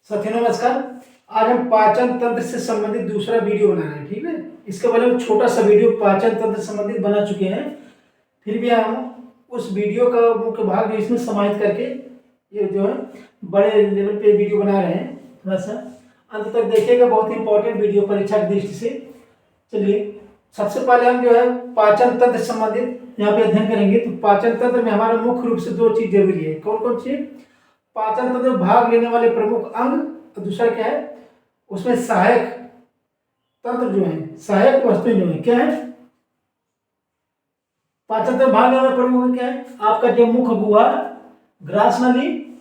साथियों नमस्कार। आज हम पाचन तंत्र से संबंधित दूसरा वीडियो बना रहे हैं। ठीक है, इसके पहले हम छोटा सा वीडियो पाचन तंत्र से संबंधित बना चुके हैं। फिर भी हम उस वीडियो का मुख्य भाग जो इसमें समाहित करके ये जो है बड़े लेवल पे वीडियो बना रहे हैं। थोड़ा सा अंत तक देखिएगा, बहुत ही इंपॉर्टेंट वीडियो परीक्षा की दृष्टि से। चलिए, सबसे पहले हम जो है पाचन तंत्र से संबंधित यहाँ पे अध्ययन करेंगे। तो पाचन तंत्र में हमारा मुख्य रूप से दो चीज जरूरी है। कौन कौन सी? पाचन तंत्र में भाग लेने वाले प्रमुख अंग, और दूसरा क्या है उसमें सहायक तंत्र जो है, सहायक वस्तुएं जो है क्या है। पाचन तंत्र भाग लेने वाले प्रमुख अंग क्या है? आपका जो मुख गुहा, ग्रास नली,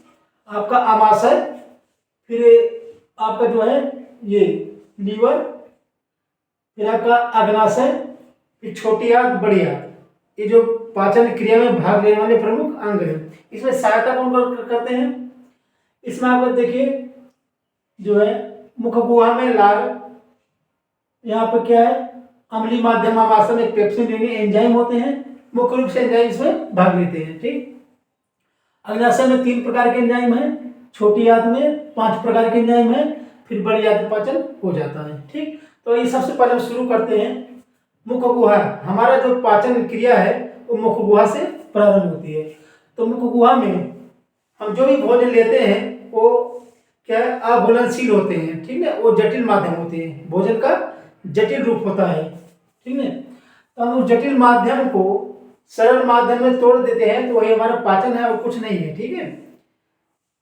आपका आमाशय, फिर आपका जो है ये लीवर, फिर आपका अग्नाशय, फिर छोटी आंत, बड़ी आंत। ये जो पाचन क्रिया में भाग लेने वाले प्रमुख अंग है। इसमें सहायता कौन करते हैं? इसमें आप देखिए जो है मुख गुहा में लार, यहाँ पर क्या है अम्लीय माध्यम आमाशय में पेप्सिन एंजाइम होते हैं। मुख्य रूप से एंजाइम इसमें भाग लेते हैं। ठीक, अग्नाशय में 3 प्रकार के एंजाइम हैं, छोटी आंत में 5 प्रकार के एंजाइम हैं, फिर बड़ी आंत में पाचन हो जाता है। ठीक, तो ये सबसे पहले हम शुरू करते हैं मुख गुहा। हमारा जो पाचन क्रिया है वो मुख गुहा से प्रारंभ होती है। तो मुख गुहा में हम जो भी भोजन लेते हैं वो क्या है अघुलनशील होते हैं। ठीक है, वो जटिल माध्यम होते हैं, भोजन का जटिल रूप होता है। ठीक है, तो हम उस जटिल माध्यम को सरल माध्यम में तोड़ देते हैं, तो वही हमारा पाचन है और कुछ नहीं है। ठीक है,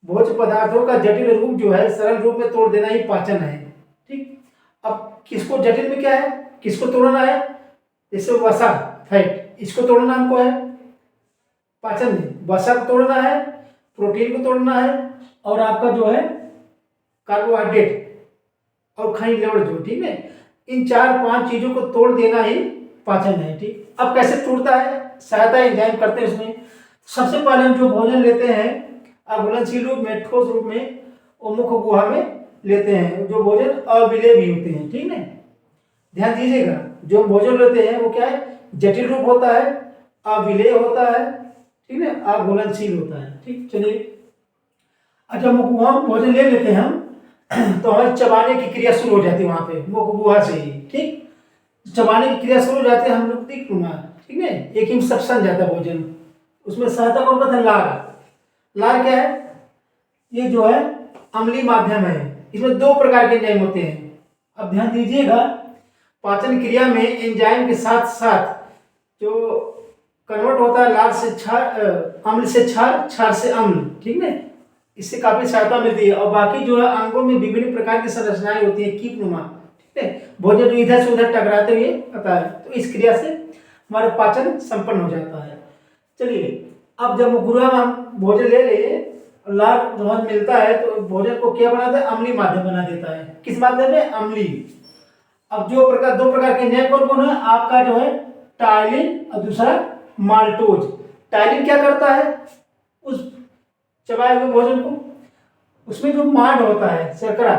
भोज्य पदार्थों का जटिल रूप जो है सरल रूप में तोड़ देना ही पाचन है। ठीक, अब किसको जटिल में क्या है, किसको तोड़ना है? जैसे वसा, फैट, इसको तोड़ना हमको है पाचन में। वसा को तोड़ना है, प्रोटीन को तोड़ना है, और आपका जो है कार्बोहाइड्रेट और खनिज लवण जो, ठीक है, इन 4-5 चीजों को तोड़ देना ही पाचन है। ठीक, अब कैसे टूटता है? सहायता एंजाइम करते हैं उसमें। सबसे पहले हम जो भोजन लेते हैं अघुलनशील रूप में, ठोस रूप में, वो मुख गुहा में लेते हैं। जो भोजन अविलेय भी होते हैं। ठीक है, ध्यान दीजिएगा, जो भोजन लेते हैं वो क्या है जटिल रूप होता है, अविलेय होता है, ठीक है, अघुलनशील होता है। ठीक, चलिए, अच्छा मुख गुहा में भोजन ले लेते हैं हम तो हमें चबाने की क्रिया शुरू हो जाती है वहां पे मुख गुहा से ही। ठीक, चबाने की क्रिया शुरू हो जाती है, हम लोग ठीक है, एक ही सब सन जाता है भोजन। उसमें सहायता कौन करता है? लार। लार क्या है? ये जो है अम्लीय माध्यम है। इसमें 2 प्रकार के एंजाइम होते हैं। अब ध्यान दीजिएगा, पाचन क्रिया में एंजाइम के साथ साथ जो कन्वर्ट होता है लार से क्षार, अम्ल से क्षार, क्षार से अम्ल। ठीक है, इससे काफी सहायता मिलती है। और बाकी जो है अंगों में विभिन्न प्रकार की संरचनाएं होती है कीप नुमा। ठीक है, भोजन जो इधर से उधर टकराते हुए आता है, तो इस क्रिया से हमारा पाचन संपन्न हो जाता है। चलिए, अब जब गुरुआ में हम भोजन ले ले, लार जब मिलता है तो भोजन को क्या बनाता है? अम्लीय माध्यम बना देता है। किस माध्यम में? अम्लीय। अब जो 2 प्रकार के एंजाइम कौन है? आपका जो है टायलिन और दूसरा माल्टोज। टायलिन क्या करता है? उस चबाए हुए भोजन को, उसमें जो माड होता है शर्करा,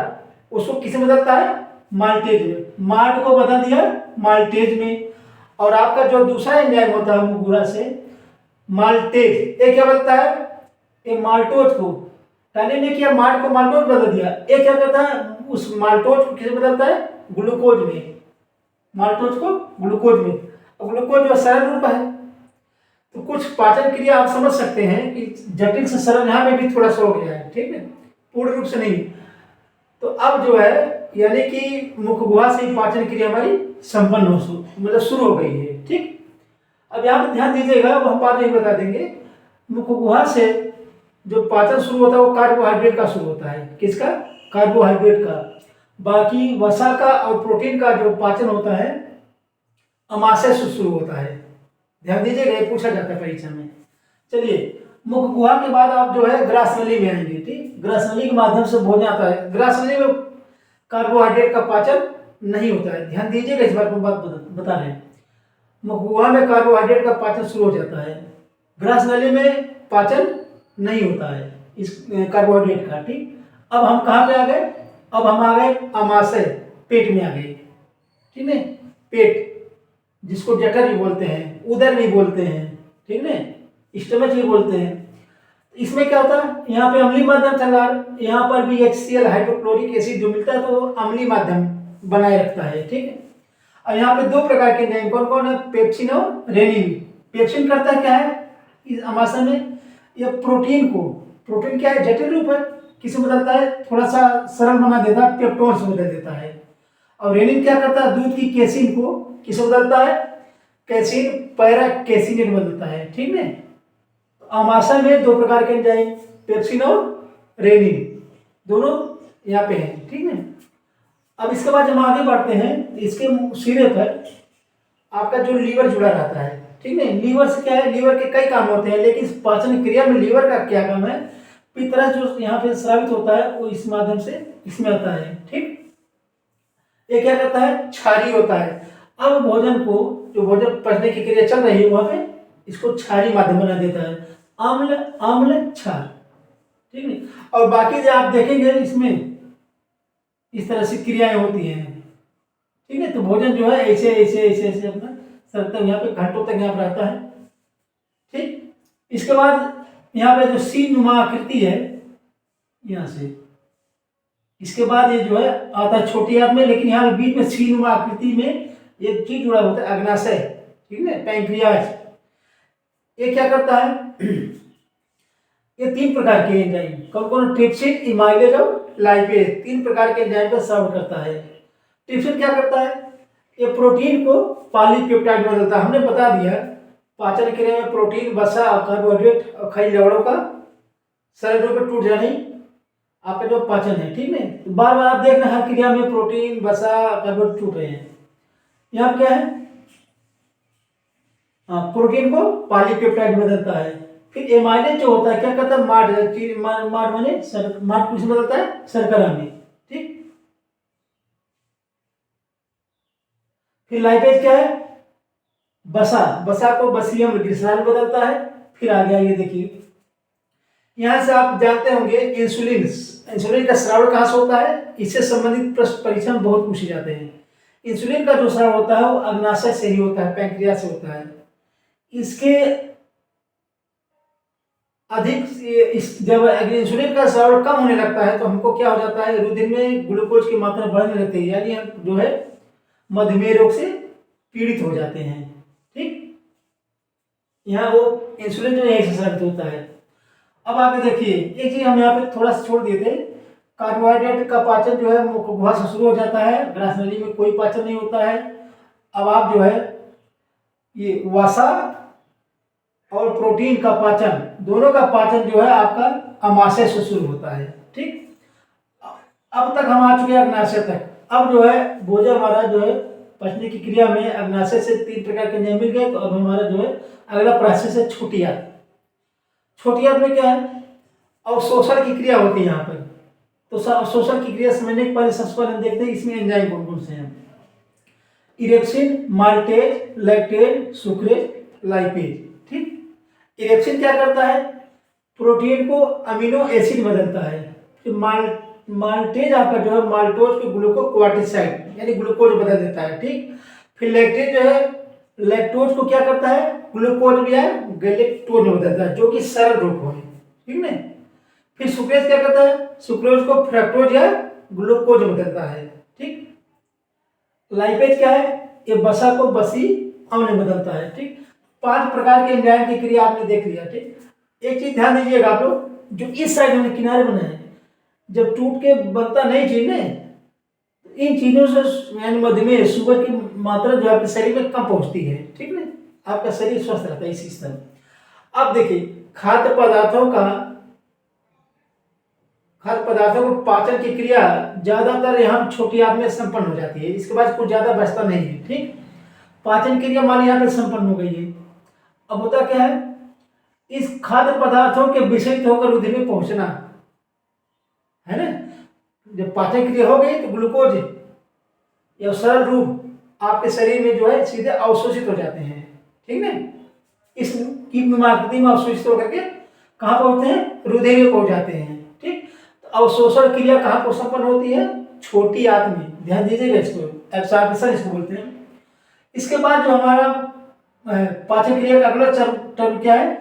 उसको किसे बदलता है? माल्टेज में। माड को बदल दिया माल्टेज में। और आपका जो दूसरा एंजाइम होता है मुगुरा से, माल्टेज, ये क्या बदलता है? ये माल्टोज को, टायलिन ने किया माड को माल्टोज बदल दिया। ये क्या करता है? उस माल्टोज को किसे बदलता है? ग्लूकोज में। माल्टोज को ग्लूकोज में। और ग्लूकोज जो सरल रूप है, तो कुछ पाचन क्रिया आप समझ सकते हैं कि जटिल से सरल यहाँ में भी थोड़ा सा हो गया है। ठीक है, पूर्ण रूप से नहीं। तो अब जो है यानी कि मुख गुहा से ही पाचन क्रिया हमारी संपन्न हो, मतलब शुरू हो गई है। ठीक, अब यहाँ पे ध्यान दीजिएगा, वो हम बाद में बता देंगे। मुख गुहा से जो पाचन शुरू होता है वो कार्बोहाइड्रेट का शुरू होता है। किसका? कार्बोहाइड्रेट का। बाकी वसा का और प्रोटीन का जो पाचन होता है अमाशय से शुरू होता है। ध्यान दीजिएगा, ये पूछा जाता है परीक्षा में। चलिए, मुख गुहा के बाद आप जो है ग्रास नली में आएंगे। ठीक, ग्रास नली के माध्यम से भोजन आता है। ग्रास नली में कार्बोहाइड्रेट का पाचन नहीं होता है। ध्यान दीजिएगा, इस बार को बात बता रहे हैं। मुख गुहा में कार्बोहाइड्रेट का पाचन शुरू हो जाता है, ग्रास नली में पाचन नहीं होता है इस कार्बोहाइड्रेट का। ठीक, अब हम कहाँ पे आ गए? अब हम आ गए अमाशय, पेट में आ गए। ठीक है, पेट, जिसको जठर भी बोलते हैं, उदर भी बोलते हैं, ठीक है, स्टमच भी बोलते हैं। इसमें क्या होता है, यहाँ पे अम्लीय माध्यम चल रहा है, यहाँ पर भी HCl हाइड्रोक्लोरिक एसिड जो मिलता है तो वो अम्लीय माध्यम बनाए रखता है, ठीक है। और यहाँ पे दो प्रकार के एंजाइम कौन कौन है, पेप्सिन और रेनिन। पेप्सिन करता क्या है इस अमाशय में, ये प्रोटीन क्या है, जटिल रूप है, किसे बदलता है, थोड़ा सा सरल बना देता है, पेप्टोन से बदल देता है। और रेनिन क्या करता है, दूध की कैसीन को किसे बदलता है, कैसीन पैरा कैसीनेट बदलता है, ठीक है। अमाशय में दो प्रकार के एंजाइम, पेप्सिन और रेनिन, दोनों यहाँ पे हैं, ठीक है। अब इसके बाद जब हम आगे बढ़ते हैं, इसके सिरे पर आपका जो लीवर जुड़ा रहता है, ठीक है। लीवर से क्या है, लीवर के कई काम होते हैं, लेकिन पाचन क्रिया में लीवर का क्या काम है, पित्तरस जो यहाँ पे स्रावित होता है वो इस माध्यम से इसमें आता है, ठीक। ये क्या करता है, क्षारी होता है। अब भोजन को, जो भोजन पचने की क्रिया चल रही है वहां पे इसको क्षारी माध्यम बना देता है, अम्ल अम्ल क्षार, ठीक है। और बाकी जो आप देखेंगे इसमें इस तरह से क्रियाएं होती हैं, ठीक है। तो भोजन जो है ऐसे ऐसे ऐसे ऐसे अपना सरता यहाँ पे घंटों तक यहाँ पर रहता है, ठीक। इसके बाद यहाँ पे जो सी नुमा आकृति है यहाँ से, इसके बाद ये जो है आता है छोटी आंत में, लेकिन यहाँ पे बीच में सी नुमा आकृति में एक चीज जुड़ा होता है, अग्नाशय, ठीक है, पैंक्रियाज। ये क्या करता है ये तीन प्रकार के एंजाइम कौन कौन, ट्रिप्सिन, इमाइलेज और लाइपेज, तीन प्रकार के एंजाइम का सर्व करता है। ट्रिप्सिन क्या करता है, ये प्रोटीन को पॉलीपेप्टाइड में बदलता है। हमने बता दिया पाचन क्रिया में प्रोटीन, वसा, कार्बोहाइड्रेट और खनिज लवणों का सरल रूप में टूट जाने आपका जो पाचन है, ठीक है। तो बार बार आप देख रहे हैं हर क्रिया में प्रोटीन, वसा, कार्बोहाइड्रेट टूट रहे हैं। यहाँ क्या है, प्रोटीन को पॉलीपेप्टाइड बदलता है। फिर एमाइलेज जो होता है क्या करता है, मार्ट माने मार्ट किसमें बदलता है, शर्करा में, ठीक। फिर लाइपेज क्या है, बसा को बसियम ग्लिसरॉल बदलता है। फिर आ गया ये देखिए, यहां से आप जानते होंगे इंसुलिन का स्राव कहां से होता है, इससे संबंधित प्रश्न परीक्षा में बहुत पूछे जाते हैं। इंसुलिन का जो स्राव होता है वो अग्नाशय से ही होता है, पैंक्रियास से होता है। इसके अधिक जब इंसुलिन का स्राव कम होने लगता है तो हमको क्या हो जाता है, रुधिर में ग्लूकोज की मात्रा बढ़ने लगती है, यानी हम जो है मधुमेह रोग से पीड़ित हो जाते हैं, ठीक। यहाँ वो इंसुलिन जो यही से स्रावित होता है। अब आगे देखिए, एक चीज हम यहाँ पे थोड़ा सा छोड़ दिए थे, कार्बोहाइड्रेट का पाचन जो है मुख गुहा से शुरू हो जाता है, ग्रास नली में कोई पाचन नहीं होता है। अब आप जो है ये वसा और प्रोटीन का पाचन, दोनों का पाचन जो है आपका अमाशय से शुरू होता है, ठीक। अब तक हम आ चुके हैं अग्नाशय तक। अब जो है भोजन हमारा जो है पचने की क्रिया में अग्नाशय से तीन प्रकार के एंजाइम मिल गए। तो अब हमारा जो है अगला प्रोसेस है छोटी आंत। छोटी आंत में क्या है, अवशोषण की क्रिया होती है यहाँ पर। तो अवशोषण की क्रिया समझने के पहले सबसे पहले हम देखते हैं इसमें एंजाइम कौन कौन से हैं। Erepsin, maltase, lactase, sucrase, lipase, ठीक। इरेप्सिन क्या करता है, प्रोटीन को अमीनो एसिड बदलता है। फिर माल्टेज आपका जो है माल्टोज को ग्लूकोक्वार्टिसाइड यानी ग्लूकोज बदल देता है, ठीक। फिर लैक्टेज जो है लैक्टोज को क्या करता है, ग्लूकोज या गैलेक्टोज में बदलता है, जो कि सरल रूप है, ठीक है। फिर सुक्रेज क्या करता है, सुक्रोज को फ्रक्टोज या ग्लूकोज में बदलता है, ठीक। लाइपेज क्या है, ये बसा को बसी अम्ल में बदलता है, ठीक। 5 प्रकार के एंजाइम की क्रिया आपने देख लिया, ठीक। एक चीज ध्यान दीजिएगा आप लोग, जो इस साइड हमने किनारे बनाए हैं, जब टूट के बनता नहीं चीज ने, इन चीजों से यानी मधुमेह शुगर की मात्रा जो आपके शरीर में कम पहुंचती है, ठीक है। आपका शरीर स्वस्थ रहता है इसी स्तर। अब देखिए खाद्य पदार्थों को पाचन की क्रिया ज्यादातर यहाँ छोटी आंत में संपन्न हो जाती है, इसके बाद कुछ ज्यादा बचता नहीं है, ठीक। पाचन क्रिया मान यहाँ पे संपन्न हो गई है। अब होता क्या है, इस खाद्य पदार्थों के विषयित होकर रुधिर में पहुंचना है ना। जब पाचन क्रिया हो गई तो ग्लूकोज या सरल रूप आपके शरीर में जो है सीधे अवशोषित हो जाते हैं, ठीक है। इस आकृति में अवशोषित होकर के कहाँ पहुंचते हैं, रुधिर में पहुंच जाते हैं, ठीक। तो अवशोषण क्रिया कहाँ पर संपन्न होती है, छोटी आंत में, ध्यान दीजिएगा इसको, एब्सॉर्प्शन इसको बोलते हैं। इसके बाद जो हमारा पाचन क्रिया का अगला टर्म क्या है,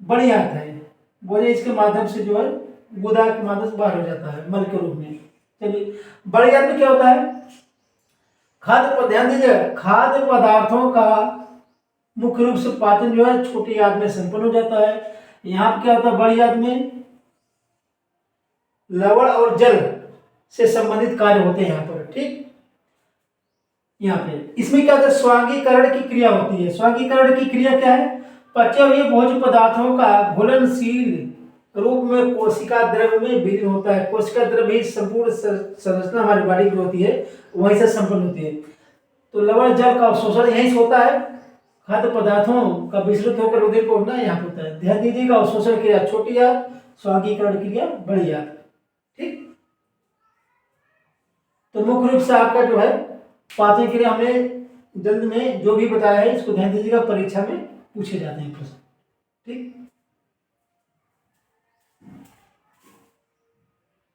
बड़ी आंत है। भोजन इसके माध्यम से जो है गुदा के माध्यम से बाहर हो जाता है मल के रूप में। चलिए बड़ी आंत में क्या होता है, खाद्य पर ध्यान दीजिए, खाद्य पदार्थों का मुख्य रूप से पाचन जो है छोटी आंत में संपन्न हो जाता है। यहाँ पे क्या होता है, बड़ी आंत में लवण और जल से संबंधित कार्य होते हैं यहाँ पर, ठीक। यहाँ पे इसमें क्या होता है, स्वांगीकरण की क्रिया होती है। स्वांगीकरण की क्रिया क्या है, पचे हुए भोज्य पदार्थों का घुलनशील रूप में कोशिका द्रव्य में विलीन होता है। कोशिका द्रव्य ही संपूर्ण संरचना हमारी बॉडी की होती है, वहीं से संपन्न होती है। तो लवण जल का अवशोषण यहीं से होता है, खाद्य पदार्थों का विस्तृत होकर उदर को उड़ना यहाँ होता है। ध्यान दीजिएगा, अवशोषण क्रिया छोटी आंत, स्वांगीकरण क्रिया बड़ी आंत, ठीक। तो मुख्य रूप से आपका जो है पाचन क्रिया हमने जल्द में जो भी बताया है इसको ध्यान दीजिएगा, परीक्षा में पूछे जाते हैं प्रश्न, ठीक।